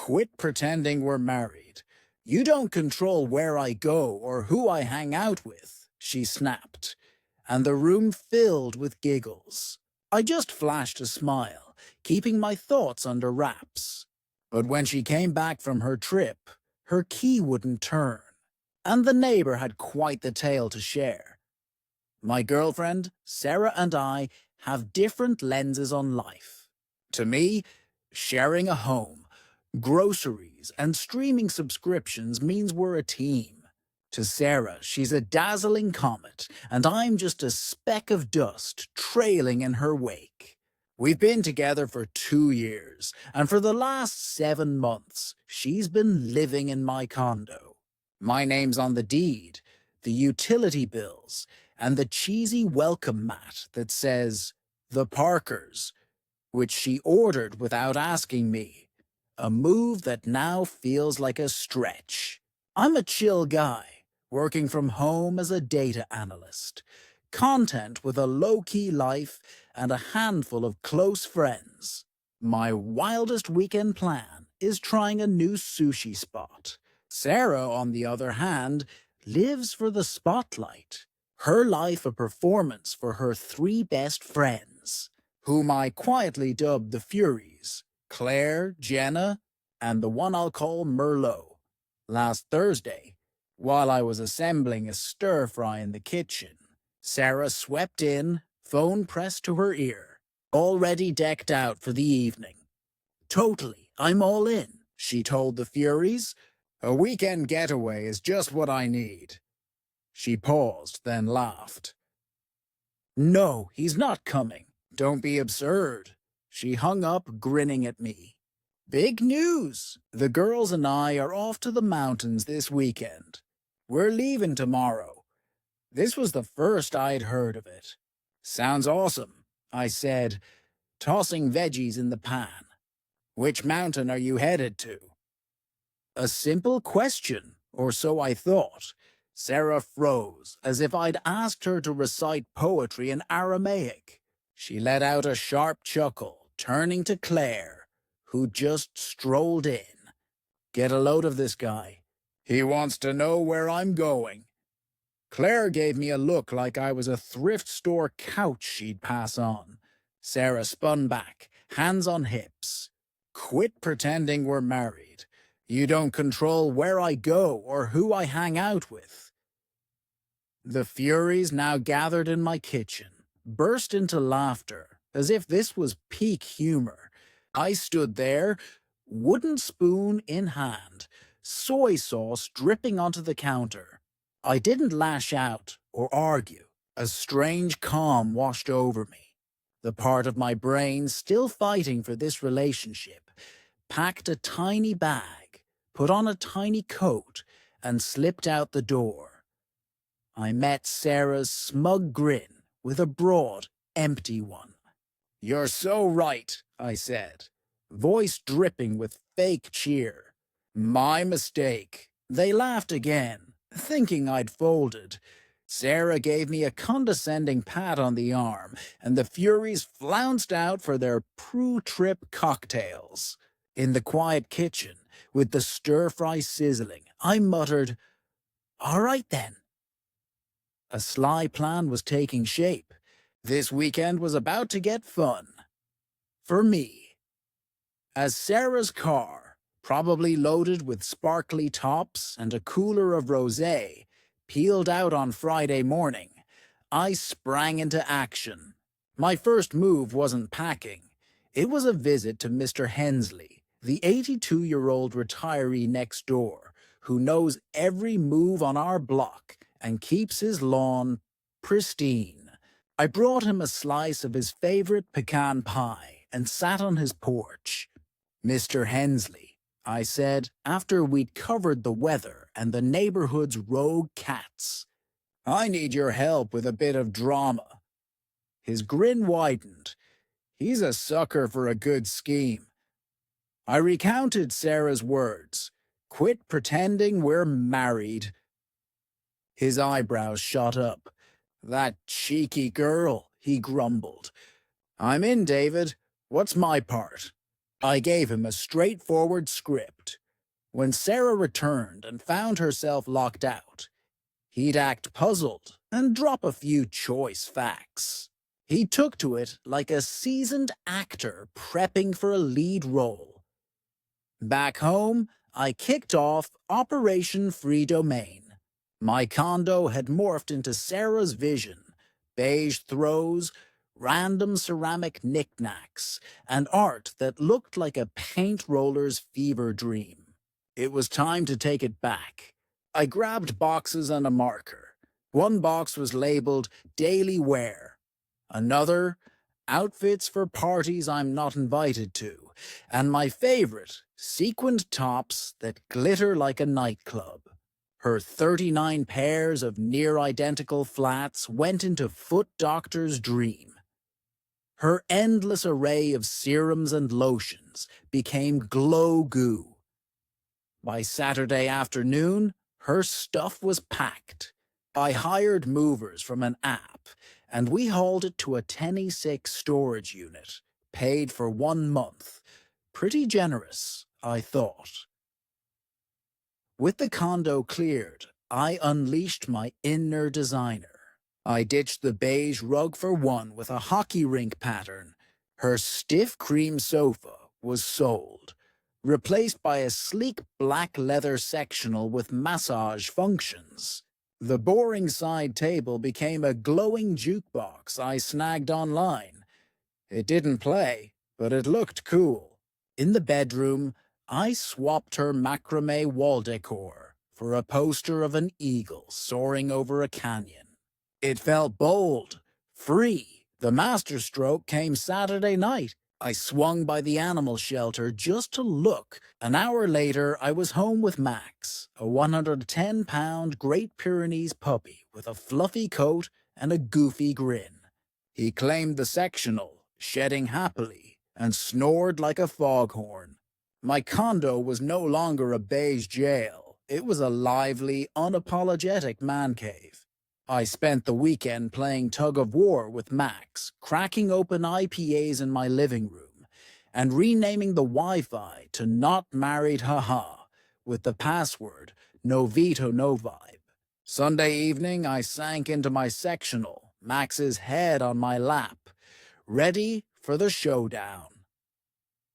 Quit pretending we're married. You don't control where I go or who I hang out with, she snapped, and the room filled with giggles. I just flashed a smile, keeping my thoughts under wraps. But when she came back from her trip, her key wouldn't turn, and the neighbor had quite the tale to share. My girlfriend, Sarah, and I have different lenses on life. To me, sharing a home, groceries, and streaming subscriptions means we're a team. To Sarah, she's a dazzling comet, and I'm just a speck of dust trailing in her wake. We've been together for 2 years, and for the last 7 months, she's been living in my condo. My name's on the deed, the utility bills, and the cheesy welcome mat that says, "The Parkers," which she ordered without asking me. A move that now feels like a stretch. I'm a chill guy, working from home as a data analyst, content with a low-key life and a handful of close friends. My wildest weekend plan is trying a new sushi spot. Sarah, on the other hand, lives for the spotlight. Her life a performance for her 3 best friends, whom I quietly dubbed the Furies, Claire, Jenna, and the one I'll call Merlot. Last Thursday, while I was assembling a stir-fry in the kitchen, Sarah swept in, phone pressed to her ear, already decked out for the evening. "Totally, I'm all in," she told the Furies. "A weekend getaway is just what I need." She paused, then laughed. "No, he's not coming. Don't be absurd." She hung up, grinning at me. "Big news! The girls and I are off to the mountains this weekend. We're leaving tomorrow." This was the first I'd heard of it. "Sounds awesome," I said, tossing veggies in the pan. "Which mountain are you headed to?" A simple question, or so I thought. Sarah froze, as if I'd asked her to recite poetry in Aramaic. She let out a sharp chuckle, turning to Claire, who just strolled in. "Get a load of this guy. He wants to know where I'm going." Claire gave me a look like I was a thrift store couch she'd pass on. Sarah spun back, hands on hips. "Quit pretending we're married. You don't control where I go or who I hang out with." The Furies, now gathered in my kitchen, burst into laughter, as if this was peak humor. I stood there, wooden spoon in hand, soy sauce dripping onto the counter. I didn't lash out or argue. A strange calm washed over me. The part of my brain still fighting for this relationship packed a tiny bag, put on a tiny coat, and slipped out the door. I met Sarah's smug grin with a broad, empty one. "You're so right," I said, voice dripping with fake cheer. "My mistake." They laughed again, thinking I'd folded. Sarah gave me a condescending pat on the arm, and the Furies flounced out for their pro-trip cocktails. In the quiet kitchen, with the stir-fry sizzling, I muttered, "All right then." A sly plan was taking shape. This weekend was about to get fun. For me. As Sarah's car, probably loaded with sparkly tops and a cooler of rosé, peeled out on Friday morning, I sprang into action. My first move wasn't packing. It was a visit to Mr. Hensley, the 82-year-old retiree next door, who knows every move on our block and keeps his lawn pristine. I brought him a slice of his favorite pecan pie and sat on his porch. "Mr. Hensley," I said, after we'd covered the weather and the neighborhood's rogue cats, "I need your help with a bit of drama." His grin widened. He's a sucker for a good scheme. I recounted Sarah's words. "Quit pretending we're married." His eyebrows shot up. "That cheeky girl," he grumbled. "I'm in, David. What's my part?" I gave him a straightforward script. When Sarah returned and found herself locked out, he'd act puzzled and drop a few choice facts. He took to it like a seasoned actor prepping for a lead role. Back home, I kicked off Operation Free Domain. My condo had morphed into Sarah's vision: beige throws, random ceramic knickknacks, and art that looked like a paint roller's fever dream. It was time to take it back. I grabbed boxes and a marker. One box was labeled Daily Wear. Another, Outfits for Parties I'm Not Invited to. And my favorite, sequined tops that glitter like a nightclub. Her 39 pairs of near-identical flats went into Foot Doctor's dream. Her endless array of serums and lotions became glow goo. By Saturday afternoon, her stuff was packed. I hired movers from an app, and we hauled it to a Tenny 6 storage unit, paid for 1 month. Pretty generous, I thought. With the condo cleared, I unleashed my inner designer. I ditched the beige rug for one with a hockey rink pattern. Her stiff cream sofa was sold, replaced by a sleek black leather sectional with massage functions. The boring side table became a glowing jukebox I snagged online. It didn't play, but it looked cool. In the bedroom, I swapped her macrame wall decor for a poster of an eagle soaring over a canyon. It felt bold, free. The masterstroke came Saturday night. I swung by the animal shelter just to look. An hour later, I was home with Max, a 110-pound Great Pyrenees puppy with a fluffy coat and a goofy grin. He claimed the sectional, shedding happily, and snored like a foghorn. My condo was no longer a beige jail. It was a lively, unapologetic man cave. I spent the weekend playing tug-of-war with Max, cracking open IPAs in my living room, and renaming the Wi-Fi to Not Married Haha, with the password No Veto No Vibe. Sunday evening, I sank into my sectional, Max's head on my lap, ready for the showdown.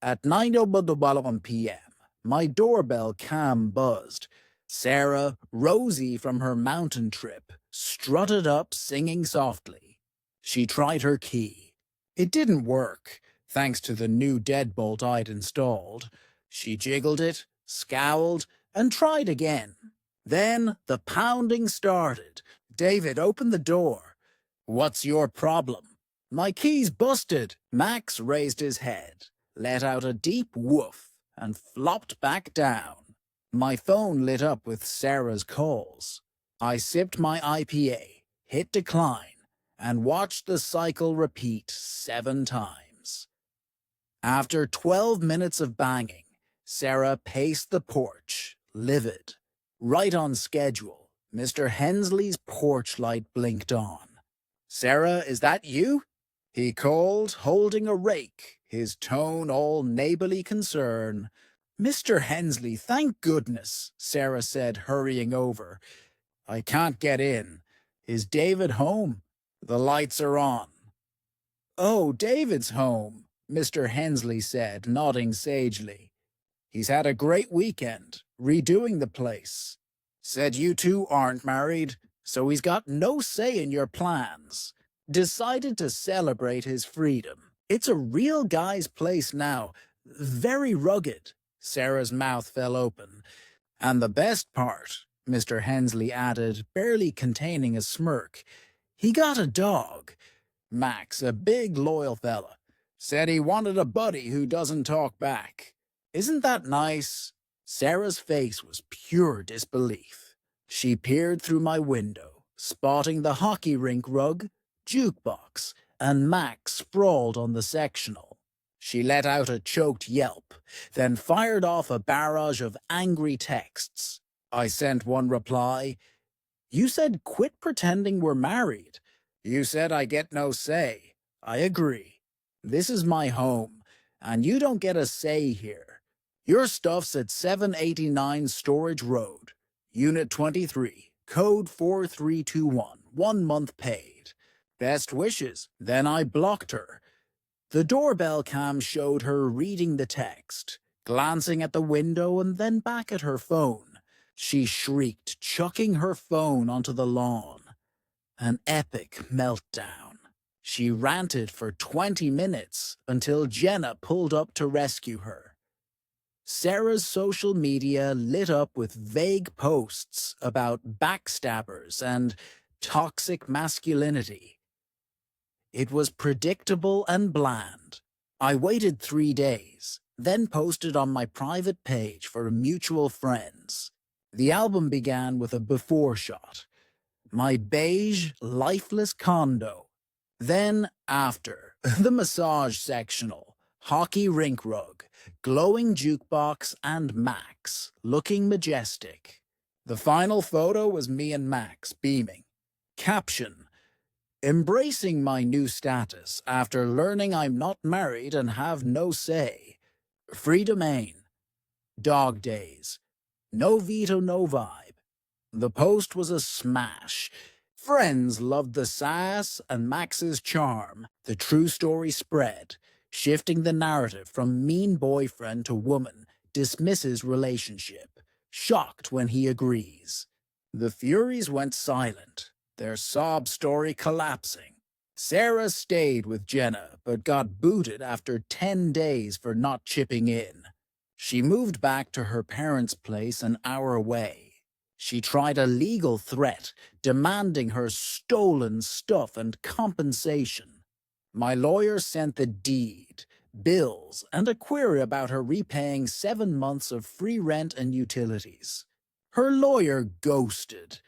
At 9:00 p.m., my doorbell cam buzzed. Sarah, rosy from her mountain trip, strutted up singing softly. She tried her key. It didn't work, thanks to the new deadbolt I'd installed. She jiggled it, scowled, and tried again. Then the pounding started. David opened the door. "What's your problem?" "My key's busted." Max raised his head, let out a deep woof, and flopped back down. My phone lit up with Sarah's calls. I sipped my IPA, hit decline, and watched the cycle repeat 7 times. After 12 minutes of banging, Sarah paced the porch, livid. Right on schedule, Mr. Hensley's porch light blinked on. "Sarah, is that you?" he called, holding a rake, his tone all neighborly concern. "Mr. Hensley, thank goodness," Sarah said, hurrying over. "I can't get in. Is David home?" "The lights are on." "Oh, David's home," Mr. Hensley said, nodding sagely. "He's had a great weekend, redoing the place. Said you two aren't married, so he's got no say in your plans. Decided to celebrate his freedom. It's a real guy's place now. Very rugged." Sarah's mouth fell open. "And the best part," Mr. Hensley added, barely containing a smirk, "he got a dog. Max, a big, loyal fella. Said he wanted a buddy who doesn't talk back. Isn't that nice?" Sarah's face was pure disbelief. She peered through my window, spotting the hockey rink rug, jukebox, and Max sprawled on the sectional. She let out a choked yelp, then fired off a barrage of angry texts. I sent one reply. "You said quit pretending we're married. You said I get no say. I agree. This is my home. and you don't get a say here. Your stuff's at 789 Storage Road, Unit 23, Code 4321, 1 month paid. Best wishes." Then I blocked her. The doorbell cam showed her reading the text, glancing at the window and then back at her phone. She shrieked, chucking her phone onto the lawn. An epic meltdown. She ranted for 20 minutes until Jenna pulled up to rescue her. Sarah's social media lit up with vague posts about backstabbers and toxic masculinity. It was predictable and bland. I waited 3 days, then posted on my private page for mutual friends. The album began with a before shot. My beige, lifeless condo. Then after, the massage sectional, hockey rink rug, glowing jukebox, and Max, looking majestic. The final photo was me and Max, beaming. Caption: "Embracing my new status after learning I'm not married and have no say. Free domain. Dog days. No veto, no vibe." The post was a smash. Friends loved the sass and Max's charm. The true story spread, shifting the narrative from mean boyfriend to woman dismisses relationship, shocked when he agrees. The Furies went silent, their sob story collapsing. Sarah stayed with Jenna, but got booted after 10 days for not chipping in. She moved back to her parents' place an hour away. She tried a legal threat, demanding her stolen stuff and compensation. My lawyer sent the deed, bills, and a query about her repaying 7 months of free rent and utilities. Her lawyer ghosted.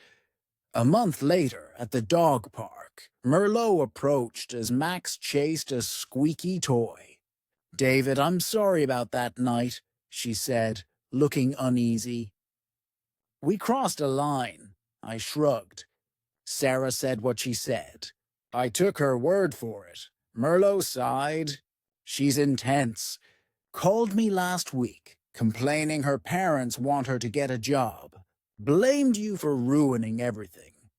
A month later, at the dog park, Merlot approached as Max chased a squeaky toy. "David, I'm sorry about that night," she said, looking uneasy. "We crossed a line." I shrugged. Sarah said what she said. I took her word for it. Merlot sighed. "She's intense. Called me last week, complaining her parents want her to get a job. Blamed you for ruining everything."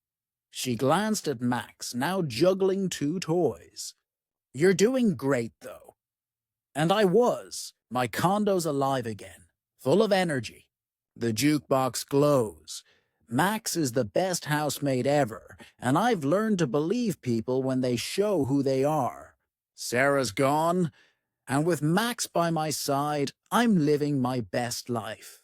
She glanced at Max, now juggling 2 toys. "You're doing great, though." And I was. My condo's alive again, full of energy. The jukebox glows. Max is the best housemate ever, and I've learned to believe people when they show who they are. Sarah's gone, and with Max by my side, I'm living my best life.